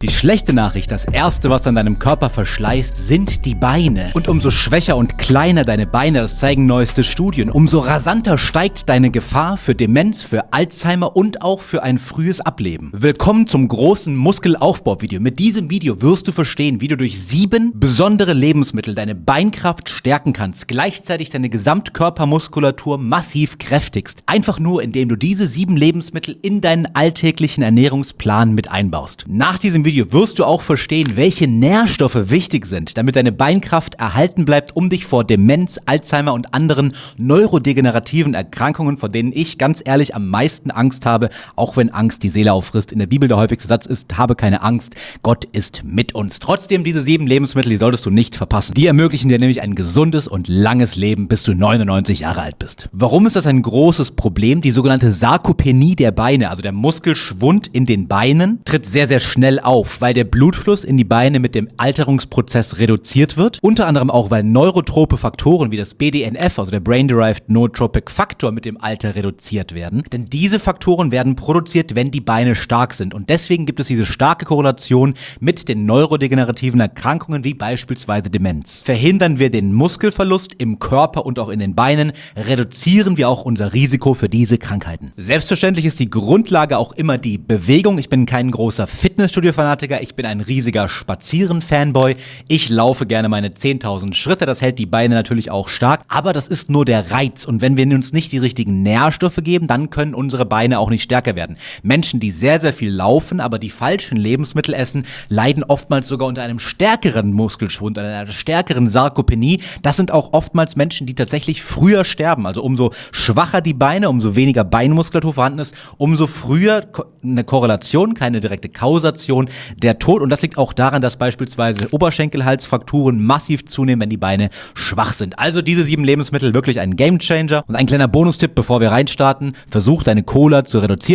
Die schlechte Nachricht, das erste, was an deinem Körper verschleißt, sind die Beine. Und umso schwächer und kleiner deine Beine, das zeigen neueste Studien, umso rasanter steigt deine Gefahr für Demenz, für Alzheimer und auch für ein frühes Ableben. Willkommen zum großen Muskelaufbauvideo. Mit diesem Video wirst du verstehen, wie du durch 7 besondere Lebensmittel deine Beinkraft stärken kannst, gleichzeitig deine Gesamtkörpermuskulatur massiv kräftigst. Einfach nur, indem du diese 7 Lebensmittel in deinen alltäglichen Ernährungsplan mit einbaust. Nach diesem Video wirst du auch verstehen, welche Nährstoffe wichtig sind, damit deine Beinkraft erhalten bleibt, um dich vor Demenz, Alzheimer und anderen neurodegenerativen Erkrankungen, vor denen ich ganz ehrlich am meisten Angst habe, auch wenn Angst die Seele auffrisst. In der Bibel der häufigste Satz ist: habe keine Angst, Gott ist mit uns. Trotzdem, diese 7 Lebensmittel, die solltest du nicht verpassen. Die ermöglichen dir nämlich ein gesundes und langes Leben, bis du 99 Jahre alt bist. Warum ist das ein großes Problem? Die sogenannte Sarkopenie der Beine, also der Muskelschwund in den Beinen, tritt sehr, sehr schnell auf, weil der Blutfluss in die Beine mit dem Alterungsprozess reduziert wird. Unter anderem auch, weil neurotrope Faktoren wie das BDNF, also der Brain-Derived Neurotrophic Factor, mit dem Alter reduziert werden. Denn diese Faktoren werden produziert, wenn die Beine stark sind. Und deswegen gibt es diese starke Korrelation mit den neurodegenerativen Erkrankungen wie beispielsweise Demenz. Verhindern wir den Muskelverlust im Körper und auch in den Beinen, reduzieren wir auch unser Risiko für diese Krankheiten. Selbstverständlich ist die Grundlage auch immer die Bewegung. Ich bin kein großer Fitnessstudio-Fanatiker, ich bin ein riesiger Spazieren-Fanboy. Ich laufe gerne meine 10.000 Schritte, das hält die Beine natürlich auch stark, aber das ist nur der Reiz. Und wenn wir uns nicht die richtigen Nährstoffe geben, dann können unsere Beine auch nicht stärker werden. Menschen, die sehr, sehr viel laufen, aber die falschen Lebensmittel essen, leiden oftmals sogar unter einem stärkeren Muskelschwund, einer stärkeren Sarkopenie. Das sind auch oftmals Menschen, die tatsächlich früher sterben. Also umso schwacher die Beine, umso weniger Beinmuskulatur vorhanden ist, umso früher eine Korrelation, keine direkte Kausation, der Tod. Und das liegt auch daran, dass beispielsweise Oberschenkelhalsfrakturen massiv zunehmen, wenn die Beine schwach sind. Also diese 7 Lebensmittel wirklich ein Gamechanger. Und ein kleiner Bonustipp, bevor wir reinstarten: Versuch deine Cola zu reduzieren.